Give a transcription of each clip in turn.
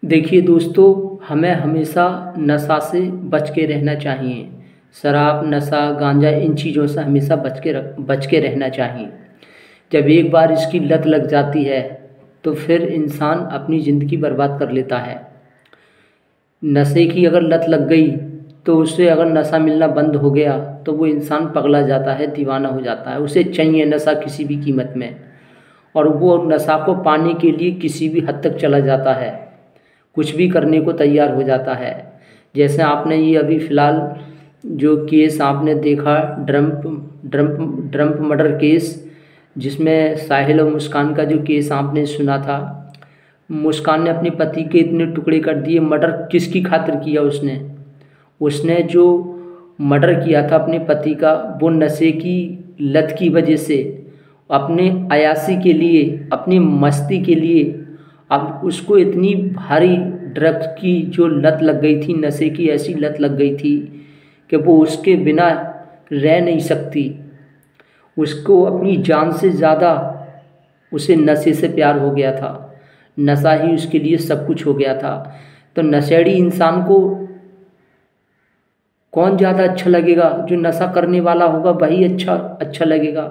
देखिए दोस्तों, हमें हमेशा नशा से बच के रहना चाहिए। शराब, नशा, गांजा इन चीज़ों से हमेशा बच के रहना चाहिए। जब एक बार इसकी लत लग जाती है तो फिर इंसान अपनी ज़िंदगी बर्बाद कर लेता है। नशे की अगर लत लग गई तो उससे अगर नशा मिलना बंद हो गया तो वो इंसान पगला जाता है, दीवाना हो जाता है। उसे चाहिए नशा किसी भी कीमत में, और वो नशा को पाने के लिए किसी भी हद तक चला जाता है, कुछ भी करने को तैयार हो जाता है। जैसे आपने ये अभी फ़िलहाल जो केस आपने देखा, drop drop drop murder case, जिसमें साहिल और मुस्कान का जो केस आपने सुना था। मुस्कान ने अपने पति के इतने टुकड़े कर दिए। मर्डर किसकी खातिर किया उसने? उसने जो मर्डर किया था अपने पति का, वो नशे की लत की वजह से, अपने अयासी के लिए, अपनी मस्ती के लिए। अब उसको इतनी भारी ड्रग्स की जो लत लग गई थी, नशे की ऐसी लत लग गई थी कि वो उसके बिना रह नहीं सकती। उसको अपनी जान से ज़्यादा उसे नशे से प्यार हो गया था। नशा ही उसके लिए सब कुछ हो गया था। तो नशेड़ी इंसान को कौन ज़्यादा अच्छा लगेगा? जो नशा करने वाला होगा वही अच्छा लगेगा।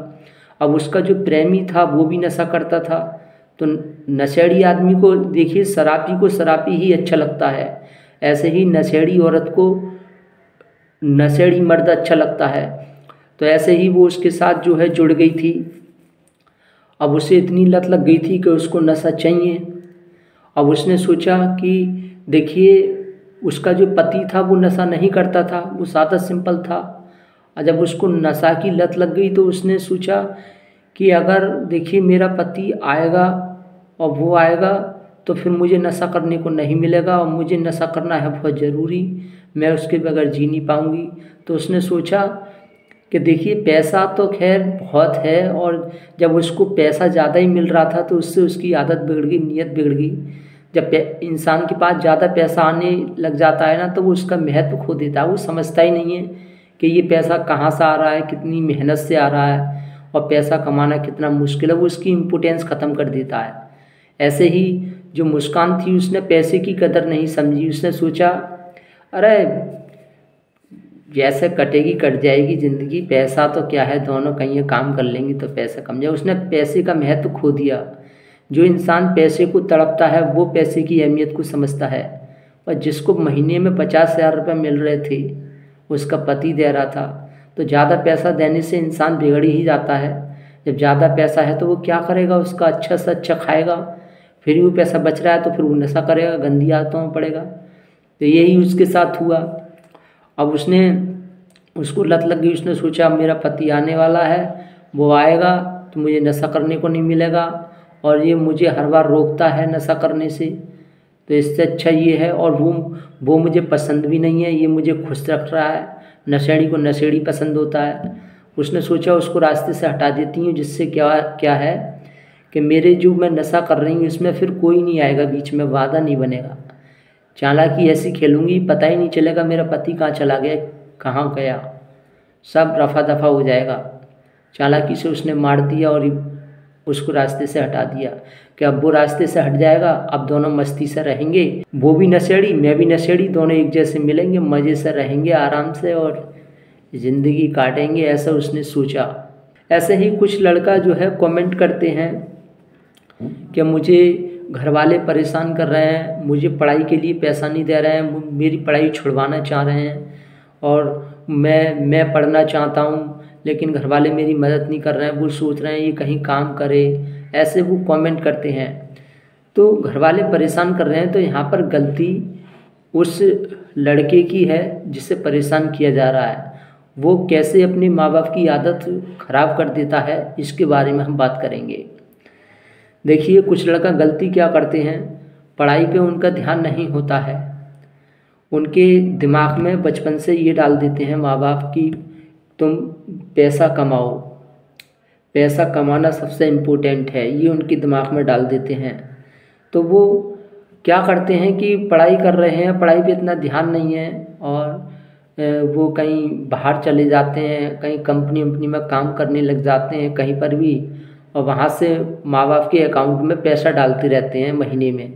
अब उसका जो प्रेमी था वो भी नशा करता था, तो नशेड़ी आदमी को देखिए, शराबी को शराबी ही अच्छा लगता है। ऐसे ही नशेड़ी औरत को नशेड़ी मर्द अच्छा लगता है। तो ऐसे ही वो उसके साथ जो है जुड़ गई थी। अब उसे इतनी लत लग गई थी कि उसको नशा चाहिए। अब उसने सोचा कि देखिए, उसका जो पति था वो नशा नहीं करता था, वो सादा सिंपल था। और जब उसको नशा की लत लग गई तो उसने सोचा कि अगर देखिए मेरा पति आएगा और वो आएगा तो फिर मुझे नशा करने को नहीं मिलेगा, और मुझे नशा करना है बहुत ज़रूरी, मैं उसके बगैर जी नहीं पाऊँगी। तो उसने सोचा कि देखिए पैसा तो खैर बहुत है, और जब उसको पैसा ज़्यादा ही मिल रहा था तो उससे उसकी आदत बिगड़ गई, नीयत बिगड़ गई। जब इंसान के पास ज़्यादा पैसा आने लग जाता है ना, तो वो उसका महत्व खो देता है। वो समझता ही नहीं है कि ये पैसा कहाँ से आ रहा है, कितनी मेहनत से आ रहा है, और पैसा कमाना कितना मुश्किल है। वो उसकी इम्पोर्टेंस ख़त्म कर देता है। ऐसे ही जो मुस्कान थी, उसने पैसे की कदर नहीं समझी। उसने सोचा अरे जैसे कटेगी कट जाएगी ज़िंदगी, पैसा तो क्या है, दोनों कहीं काम कर लेंगे तो पैसा कम जाए। उसने पैसे का महत्व खो दिया। जो इंसान पैसे को तड़पता है वो पैसे की अहमियत को समझता है। और जिसको महीने में 50,000 रुपये मिल रहे थे, उसका पति दे रहा था, तो ज़्यादा पैसा देने से इंसान बिगड़ ही जाता है। जब ज़्यादा पैसा है तो वो क्या करेगा? उसका अच्छा से अच्छा खाएगा, फिर वो पैसा बच रहा है तो फिर वो नशा करेगा, गंदी आदतों में पड़ेगा। तो यही उसके साथ हुआ। अब उसको लत लग गई। उसने सोचा मेरा पति आने वाला है, वो आएगा तो मुझे नशा करने को नहीं मिलेगा, और ये मुझे हर बार रोकता है नशा करने से, तो इससे अच्छा ये है। और वो मुझे पसंद भी नहीं है, ये मुझे खुश रख रहा है। नशेड़ी को नशेड़ी पसंद होता है। उसने सोचा उसको रास्ते से हटा देती हूँ, जिससे क्या है कि मेरे जो मैं नशा कर रही हूँ इसमें फिर कोई नहीं आएगा बीच में, वादा नहीं बनेगा। चालाकी ऐसी खेलूँगी, पता ही नहीं चलेगा मेरा पति कहाँ चला गया, कहाँ गया, सब रफा दफा हो जाएगा। चालाकी से उसने मार दिया और उसको रास्ते से हटा दिया कि अब वो रास्ते से हट जाएगा, अब दोनों मस्ती से रहेंगे। वो भी नशेड़ी, मैं भी नशेड़ी, दोनों एक जैसे मिलेंगे, मज़े से रहेंगे आराम से और ज़िंदगी काटेंगे, ऐसा उसने सोचा। ऐसे ही कुछ लड़का जो है कमेंट करते हैं कि मुझे घर वाले परेशान कर रहे हैं, मुझे पढ़ाई के लिए पैसा नहीं दे रहे हैं, मेरी पढ़ाई छुड़वाना चाह रहे हैं, और मैं पढ़ना चाहता हूँ लेकिन घर वाले मेरी मदद नहीं कर रहे हैं, वो सोच रहे हैं ये कहीं काम करे, ऐसे वो कमेंट करते हैं। तो घर वाले परेशान कर रहे हैं तो यहाँ पर गलती उस लड़के की है जिसे परेशान किया जा रहा है। वो कैसे अपने माँ बाप की आदत ख़राब कर देता है, इसके बारे में हम बात करेंगे। देखिए, कुछ लड़का गलती क्या करते हैं, पढ़ाई पे उनका ध्यान नहीं होता है। उनके दिमाग में बचपन से ये डाल देते हैं माँ बाप की तुम पैसा कमाओ, पैसा कमाना सबसे इम्पोर्टेंट है, ये उनके दिमाग में डाल देते हैं। तो वो क्या करते हैं कि पढ़ाई कर रहे हैं, पढ़ाई पे इतना ध्यान नहीं है, और वो कहीं बाहर चले जाते हैं, कहीं कंपनी में काम करने लग जाते हैं कहीं पर भी, और वहाँ से माँ बाप के अकाउंट में पैसा डालते रहते हैं महीने में।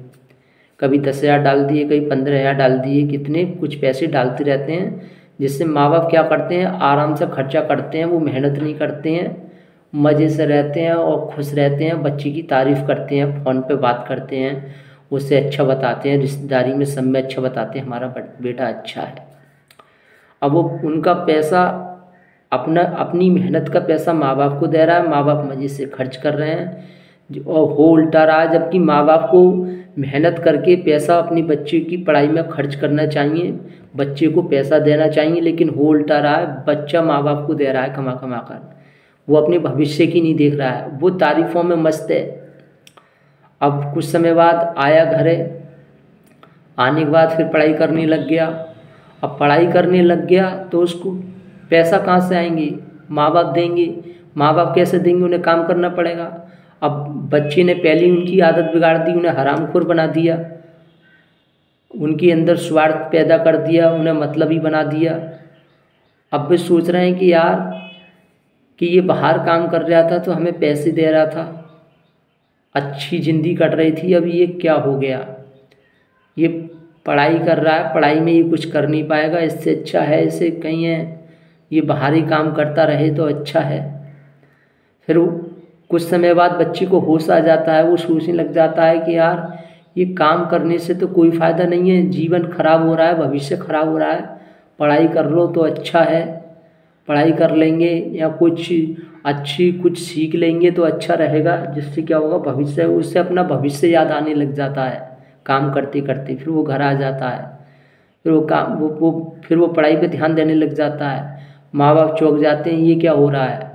कभी 10,000 डाल दिए, कभी 15,000 डाल दिए, कितने कुछ पैसे डालते रहते हैं, जिससे माँ बाप क्या करते हैं, आराम से खर्चा करते हैं, वो मेहनत नहीं करते हैं, मज़े से रहते हैं और खुश रहते हैं, बच्चे की तारीफ़ करते हैं, फ़ोन पे बात करते हैं, उससे अच्छा बताते हैं, रिश्तेदारी में सब में अच्छा बताते हैं हमारा बेटा अच्छा है। अब वो उनका पैसा अपनी मेहनत का पैसा माँ बाप को दे रहा है, माँ बाप मज़े से खर्च कर रहे हैं, और हो उल्टा रहा है, जबकि माँ बाप को मेहनत करके पैसा अपनी बच्चे की पढ़ाई में खर्च करना चाहिए, बच्चे को पैसा देना चाहिए, लेकिन हो उल्टा रहा है, बच्चा माँ बाप को दे रहा है कमा कमा कर, वो अपने भविष्य की नहीं देख रहा है, वो तारीफ़ों में मस्त है। अब कुछ समय बाद आया घरे, आने के बाद फिर पढ़ाई करने लग गया। अब पढ़ाई करने लग गया तो उसको पैसा कहाँ से आएंगे, माँ बाप देंगे, माँ बाप कैसे देंगे, उन्हें काम करना पड़ेगा। अब बच्चे ने पहले उनकी आदत बिगाड़ दी, उन्हें हरामखोर बना दिया, उनके अंदर स्वार्थ पैदा कर दिया, उन्हें मतलबी बना दिया। अब वे सोच रहे हैं कि यार कि ये बाहर काम कर रहा था तो हमें पैसे दे रहा था, अच्छी ज़िंदगी कट रही थी, अब ये क्या हो गया, ये पढ़ाई कर रहा है, पढ़ाई में ये कुछ कर नहीं पाएगा, इससे अच्छा है इसे कहीं है ये बाहरी काम करता रहे तो अच्छा है। फिर कुछ समय बाद बच्चे को होश आ जाता है, वो सोचने लग जाता है कि यार ये काम करने से तो कोई फ़ायदा नहीं है, जीवन खराब हो रहा है, भविष्य खराब हो रहा है, पढ़ाई कर लो तो अच्छा है, पढ़ाई कर लेंगे या कुछ सीख लेंगे तो अच्छा रहेगा, जिससे क्या होगा भविष्य, उससे अपना भविष्य याद आने लग जाता है काम करते करते। फिर वो घर आ जाता है, फिर वो पढ़ाई पे ध्यान देने लग जाता है। माँ बाप चौंक जाते हैं, ये क्या हो रहा है,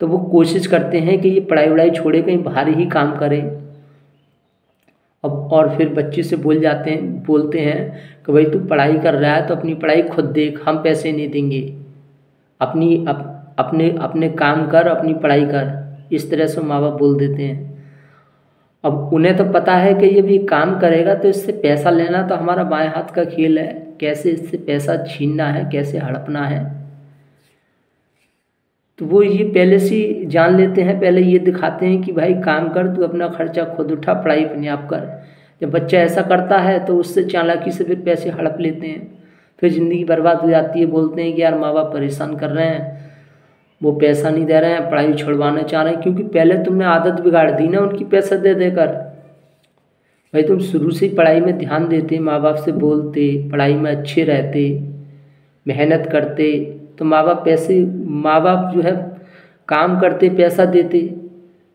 तो वो कोशिश करते हैं कि ये पढ़ाई वढ़ाई छोड़े कहीं बाहर ही काम करे। अब और फिर बच्चे से बोलते हैं कि भाई तू पढ़ाई कर रहा है तो अपनी पढ़ाई खुद देख, हम पैसे नहीं देंगे, अपने काम कर, अपनी पढ़ाई कर, इस तरह से माँ बाप बोल देते हैं। अब उन्हें तो पता है कि ये भी काम करेगा तो इससे पैसा लेना तो हमारा बाएं हाथ का खेल है, कैसे इससे पैसा छीनना है, कैसे हड़पना है, तो वो ये पहले से जान लेते हैं, पहले ये दिखाते हैं कि भाई काम कर, तू अपना खर्चा खुद उठा, पढ़ाई अपने आप कर। जब बच्चा ऐसा करता है तो उससे चालाकी से फिर पैसे हड़प लेते हैं, फिर ज़िंदगी बर्बाद हो जाती है। बोलते हैं कि यार माँ बाप परेशान कर रहे हैं, वो पैसा नहीं दे रहे हैं, पढ़ाई छुड़वाना चाह रहे हैं, क्योंकि पहले तुमने आदत बिगाड़ दी ना उनकी पैसा दे देकर। भाई तुम शुरू से ही पढ़ाई में ध्यान देते, माँ बाप से बोलते, पढ़ाई में अच्छे रहते, मेहनत करते, तो माँ बाप जो है काम करते, पैसा देते।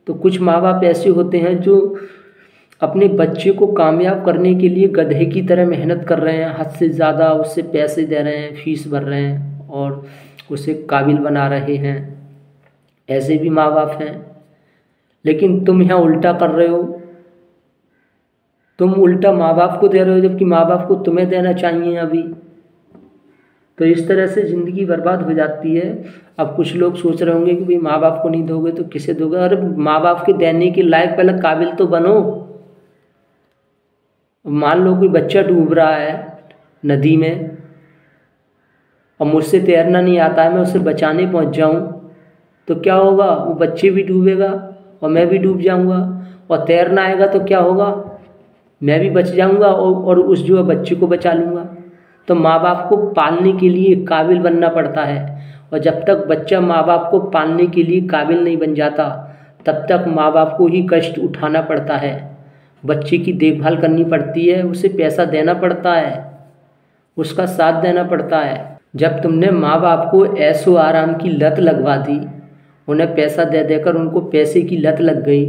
तो कुछ माँ बाप ऐसे होते हैं जो अपने बच्चे को कामयाब करने के लिए गधे की तरह मेहनत कर रहे हैं, हद से ज़्यादा उससे पैसे दे रहे हैं, फीस भर रहे हैं और उसे काबिल बना रहे हैं, ऐसे भी माँ बाप हैं। लेकिन तुम यहाँ उल्टा कर रहे हो, तुम उल्टा माँ बाप को दे रहे हो जबकि माँ बाप को तुम्हें देना चाहिए अभी। तो इस तरह से ज़िंदगी बर्बाद हो जाती है। अब कुछ लोग सोच रहे होंगे कि भाई माँ बाप को नहीं दोगे तो किसे दोगे, अरे माँ बाप के देने के लायक पहले काबिल तो बनो। मान लो कोई बच्चा डूब रहा है नदी में और मुझसे तैरना नहीं आता है, मैं उसे बचाने पहुंच जाऊं तो क्या होगा, वो बच्चे भी डूबेगा और मैं भी डूब जाऊंगा, और तैरना आएगा तो क्या होगा, मैं भी बच जाऊंगा और उस जो बच्चे को बचा लूँगा। तो माँ बाप को पालने के लिए काबिल बनना पड़ता है, और जब तक बच्चा माँ बाप को पालने के लिए काबिल नहीं बन जाता तब तक माँ बाप को ही कष्ट उठाना पड़ता है, बच्चे की देखभाल करनी पड़ती है, उसे पैसा देना पड़ता है, उसका साथ देना पड़ता है। जब तुमने माँ बाप को ऐशो आराम की लत लगवा दी, उन्हें पैसा दे देकर उनको पैसे की लत लग गई,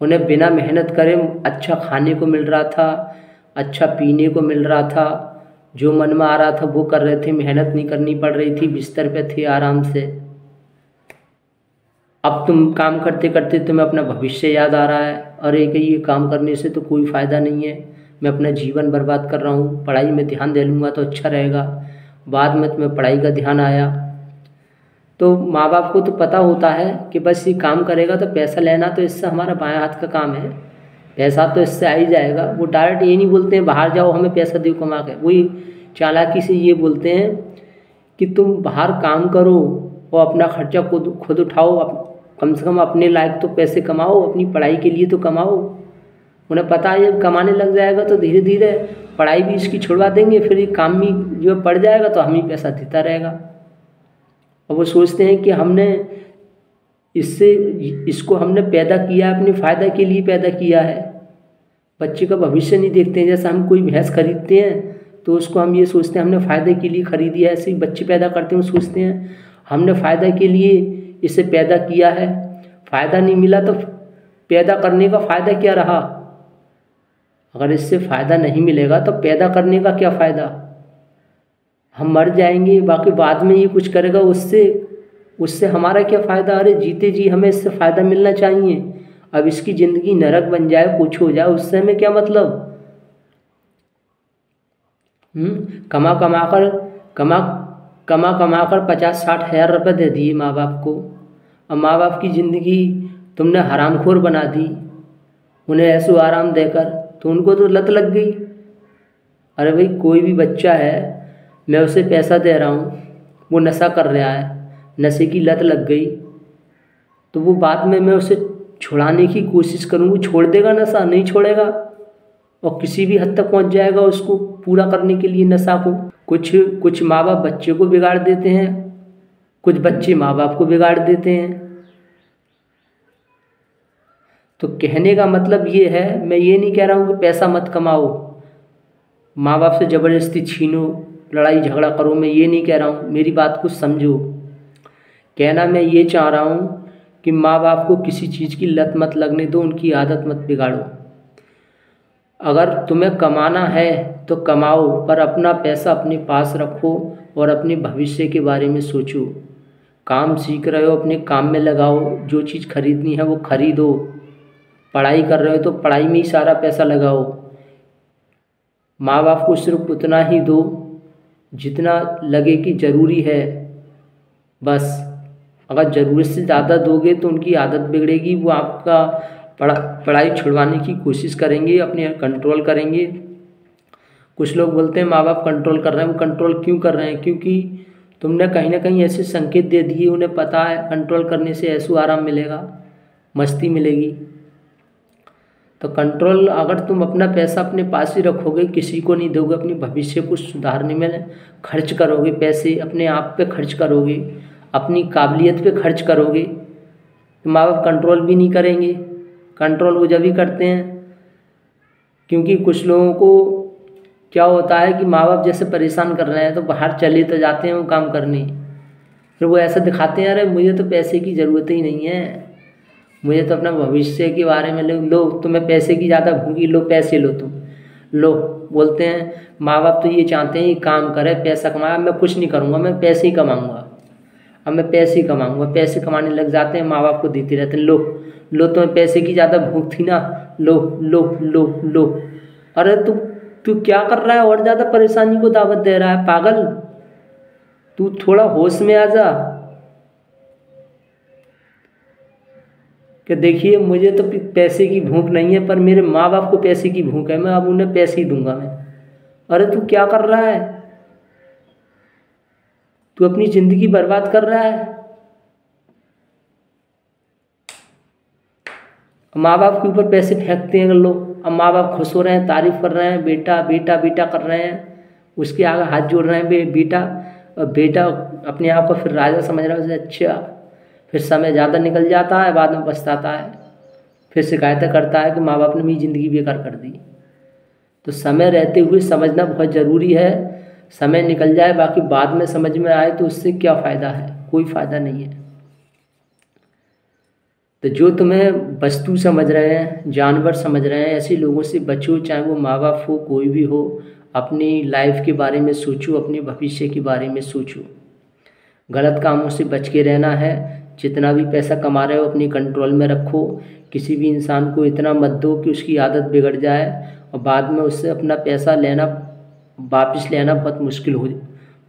उन्हें बिना मेहनत करे अच्छा खाने को मिल रहा था, अच्छा पीने को मिल रहा था, जो मन में आ रहा था वो कर रहे थे, मेहनत नहीं करनी पड़ रही थी, बिस्तर पे थे आराम से। अब तुम काम करते करते तुम्हें अपना भविष्य याद आ रहा है, अरे कि ये काम करने से तो कोई फ़ायदा नहीं है, मैं अपना जीवन बर्बाद कर रहा हूँ, पढ़ाई में ध्यान दे लूँगा तो अच्छा रहेगा। बाद में तुम्हें पढ़ाई का ध्यान आया, तो माँ बाप को तो पता होता है कि बस ये काम करेगा तो पैसा लेना तो इससे हमारा बाएं हाथ का काम है, पैसा तो इससे आ ही जाएगा। वो डायरेक्ट ये नहीं बोलते हैं बाहर जाओ हमें पैसा दो कमा के, वही चालाकी से ये बोलते हैं कि तुम बाहर काम करो और अपना खर्चा खुद उठाओ, कम से कम अपने लायक तो पैसे कमाओ, अपनी पढ़ाई के लिए तो कमाओ। उन्हें पता है जब कमाने लग जाएगा तो धीरे धीरे पढ़ाई भी इसकी छुड़वा देंगे, फिर ये काम भी जो पड़ जाएगा तो हम ही पैसा देता रहेगा। और वो सोचते हैं कि हमने इसको हमने पैदा किया है, अपने फ़ायदा के लिए पैदा किया है। बच्चे का भविष्य नहीं देखते हैं। जैसे हम कोई भैंस खरीदते हैं तो उसको हम ये सोचते हैं हमने फ़ायदे के लिए खरीदी है, ऐसे ही बच्चे पैदा करते हैं, सोचते हैं हमने फ़ायदा के लिए इसे पैदा किया है, फ़ायदा नहीं मिला तो पैदा करने का फ़ायदा क्या रहा। अगर इससे फ़ायदा नहीं मिलेगा तो पैदा करने का क्या फ़ायदा। हम मर जाएंगे, बाकी बाद में ये कुछ करेगा, उससे हमारा क्या फ़ायदा। अरे जीते जी हमें इससे फ़ायदा मिलना चाहिए। अब इसकी ज़िंदगी नरक बन जाए, कुछ हो जाए, उससे हमें क्या मतलब। कमा कमा कर 50-60 हज़ार रुपये दे दिए माँ बाप को, और माँ बाप की ज़िंदगी तुमने हरामखोर बना दी उन्हें ऐसो आराम देकर, तो उनको तो लत लग गई। अरे भाई कोई भी बच्चा है, मैं उसे पैसा दे रहा हूँ, वो नशा कर रहा है, नशे की लत लग गई, तो वो बाद में मैं उसे छुड़ाने की कोशिश करूँ, वो छोड़ देगा नशा? नहीं छोड़ेगा, और किसी भी हद तक पहुँच जाएगा उसको पूरा करने के लिए नशा को। कुछ माँ बाप बच्चे को बिगाड़ देते हैं, कुछ बच्चे माँ बाप को बिगाड़ देते हैं। तो कहने का मतलब ये है, मैं ये नहीं कह रहा हूँ कि पैसा मत कमाओ, माँ बाप से ज़बरदस्ती छीनो, लड़ाई झगड़ा करो, मैं ये नहीं कह रहा हूँ, मेरी बात को समझो। कहना मैं ये चाह रहा हूँ कि माँ बाप को किसी चीज़ की लत मत लगने दो, उनकी आदत मत बिगाड़ो। अगर तुम्हें कमाना है तो कमाओ, पर अपना पैसा अपने पास रखो और अपने भविष्य के बारे में सोचो। काम सीख रहे हो अपने काम में लगाओ, जो चीज़ खरीदनी है वो खरीदो। पढ़ाई कर रहे हो तो पढ़ाई में ही सारा पैसा लगाओ। माँ बाप को सिर्फ उतना ही दो जितना लगे कि ज़रूरी है, बस। अगर ज़रूरत से ज़्यादा दोगे तो उनकी आदत बिगड़ेगी, वो आपका पढ़ाई छुड़वाने की कोशिश करेंगे, अपने कंट्रोल करेंगे। कुछ लोग बोलते हैं माँ बाप कंट्रोल कर रहे हैं, वो कंट्रोल क्यों कर रहे हैं? क्योंकि तुमने कहीं ना कहीं ऐसे संकेत दे दिए, उन्हें पता है कंट्रोल करने से ऐसो आराम मिलेगा, मस्ती मिलेगी। तो कंट्रोल, अगर तुम अपना पैसा अपने पास ही रखोगे, किसी को नहीं दोगे, अपने भविष्य को सुधारने में खर्च करोगे, पैसे अपने आप पे खर्च करोगे, अपनी काबिलियत पे खर्च करोगे, तो माँ बाप कंट्रोल भी नहीं करेंगे। कंट्रोल वो जब भी करते हैं, क्योंकि कुछ लोगों को क्या होता है कि माँ बाप जैसे परेशान कर रहे हैं तो बाहर चले तो जाते हैं वो काम करने, फिर वो ऐसा दिखाते हैं अरे मुझे तो पैसे की ज़रूरत ही नहीं है, मुझे तो अपना भविष्य के बारे में लो, तुम्हें पैसे की ज़्यादा भूखी, लो पैसे लो, तुम लो। बोलते हैं माँ बाप तो ये चाहते हैं ये काम करे, पैसा कमाए, मैं कुछ नहीं करूँगा, मैं पैसे ही कमाऊँगा, अब मैं पैसे ही कमाऊँगा। पैसे कमाने लग जाते हैं, माँ बाप को देते रहते हैं, लो तुम्हें पैसे की ज़्यादा भूख थी ना, लो लो लो लो। अरे तू क्या कर रहा है? और ज़्यादा परेशानी को दावत दे रहा है, पागल। तू थोड़ा होश में आ जा कि देखिए मुझे तो पैसे की भूख नहीं है, पर मेरे माँ बाप को पैसे की भूख है, मैं अब उन्हें पैसे ही दूंगा मैं। अरे तू क्या कर रहा है? तू अपनी ज़िंदगी बर्बाद कर रहा है। माँ बाप के ऊपर पैसे फेंकते हैं लोग, अब माँ बाप खुश हो रहे हैं, तारीफ़ कर रहे हैं, बेटा बेटा बेटा कर रहे हैं, उसके आगे हाथ जोड़ रहे हैं बेटा, और बेटा अपने आप को फिर राजा समझ रहा है उसे। अच्छा, फिर समय ज़्यादा निकल जाता है, बाद में पछताता है, फिर शिकायतें करता है कि माँ बाप ने मेरी ज़िंदगी बेकार कर दी। तो समय रहते हुए समझना बहुत ज़रूरी है। समय निकल जाए बाकी बाद में समझ में आए तो उससे क्या फ़ायदा है? कोई फ़ायदा नहीं है। तो जो तुम्हें वस्तु समझ रहे हैं, जानवर समझ रहे हैं, ऐसे लोगों से बचो, चाहे वो माँ बाप हो, कोई भी हो। अपनी लाइफ के बारे में सोचो, अपने भविष्य के बारे में सोचो। गलत कामों से बच के रहना है। जितना भी पैसा कमा रहे हो अपनी कंट्रोल में रखो। किसी भी इंसान को इतना मत दो कि उसकी आदत बिगड़ जाए और बाद में उससे अपना पैसा लेना, वापस लेना बहुत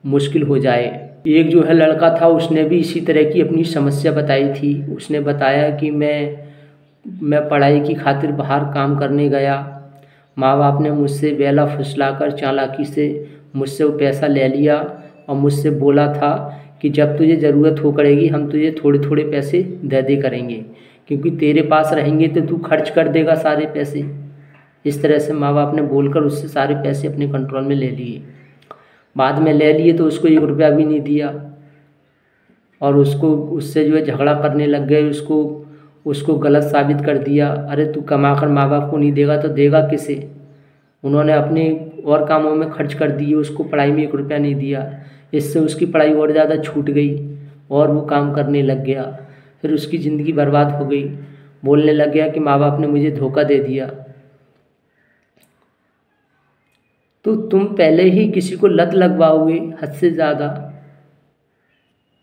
मुश्किल हो जाए। एक जो है लड़का था, उसने भी इसी तरह की अपनी समस्या बताई थी। उसने बताया कि मैं पढ़ाई की खातिर बाहर काम करने गया, माँ बाप ने मुझसे बेला फुसलाकर चालाकी से मुझसे वो पैसा ले लिया और मुझसे बोला था कि जब तुझे ज़रूरत हो पड़ेगी हम तुझे थोड़े थोड़े पैसे दे करेंगे, क्योंकि तेरे पास रहेंगे तो तू खर्च कर देगा सारे पैसे। इस तरह से माँ बाप ने बोलकर उससे सारे पैसे अपने कंट्रोल में ले लिए। बाद में ले लिए तो उसको 1 रुपया भी नहीं दिया और उसको उससे जो है झगड़ा करने लग गए, उसको गलत साबित कर दिया। अरे तू कमा कर माँ बाप को नहीं देगा तो देगा किसे। उन्होंने अपने और कामों में खर्च कर दिए, उसको पढ़ाई में 1 रुपया नहीं दिया। इससे उसकी पढ़ाई और ज़्यादा छूट गई और वो काम करने लग गया। फिर उसकी ज़िंदगी बर्बाद हो गई। बोलने लग गया कि माँ बाप ने मुझे धोखा दे दिया। तो तुम पहले ही किसी को लत लगवाओगे हद से ज़्यादा,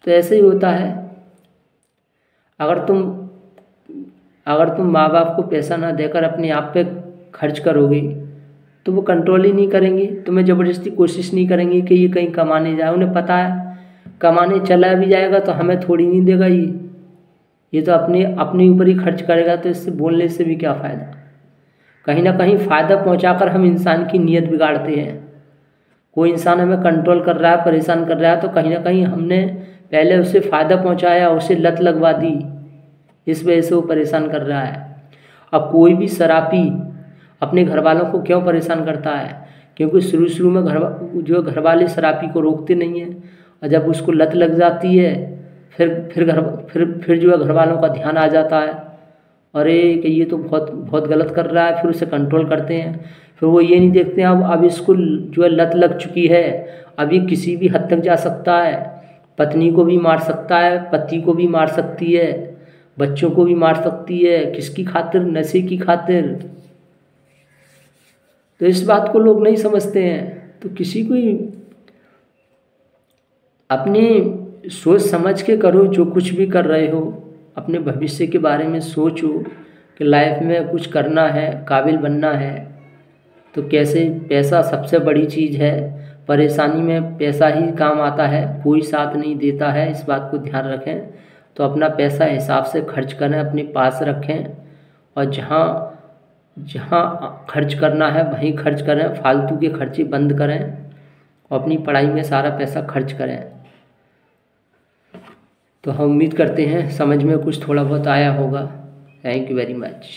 तो ऐसे ही होता है। अगर तुम माँ बाप को पैसा ना देकर अपने आप पे खर्च करोगे तो वो कंट्रोल ही नहीं करेंगे, तुम्हें ज़बरदस्ती कोशिश नहीं करेंगे कि ये कहीं कमाने जाए। उन्हें पता है कमाने चला भी जाएगा तो हमें थोड़ी नहीं देगा, ये तो अपने ऊपर ही खर्च करेगा। तो इससे बोलने से भी क्या फ़ायदा। कहीं ना कहीं फ़ायदा पहुंचाकर हम इंसान की नीयत बिगाड़ते हैं। कोई इंसान हमें कंट्रोल कर रहा है, परेशान कर रहा है, तो कहीं ना कहीं हमने पहले उसे फ़ायदा पहुंचाया, उसे लत लगवा दी, इस वजह से वो परेशान कर रहा है। अब कोई भी शराबी अपने घर वालों को क्यों परेशान करता है? क्योंकि शुरू में घर वाले शराबी को रोकते नहीं हैं, और जब उसको लत लग जाती है फिर जो है घर वालों का ध्यान आ जाता है, अरे कि ये तो बहुत बहुत गलत कर रहा है, फिर उसे कंट्रोल करते हैं। फिर वो ये नहीं देखते हैं अब इसको जो है लत लग चुकी है, अब ये किसी भी हद तक जा सकता है, पत्नी को भी मार सकता है, पति को भी मार सकती है, बच्चों को भी मार सकती है। किसकी खातिर? नशे की खातिर। तो इस बात को लोग नहीं समझते हैं। तो किसी को अपनी सोच समझ के करो, जो कुछ भी कर रहे हो अपने भविष्य के बारे में सोचो कि लाइफ में कुछ करना है, काबिल बनना है। तो कैसे पैसा सबसे बड़ी चीज़ है, परेशानी में पैसा ही काम आता है, कोई साथ नहीं देता है, इस बात को ध्यान रखें। तो अपना पैसा हिसाब से खर्च करें, अपने पास रखें, और जहाँ खर्च करना है वहीं खर्च करें, फालतू के खर्चे बंद करें और अपनी पढ़ाई में सारा पैसा खर्च करें। तो हम उम्मीद करते हैं समझ में कुछ थोड़ा बहुत आया होगा। Thank you very much.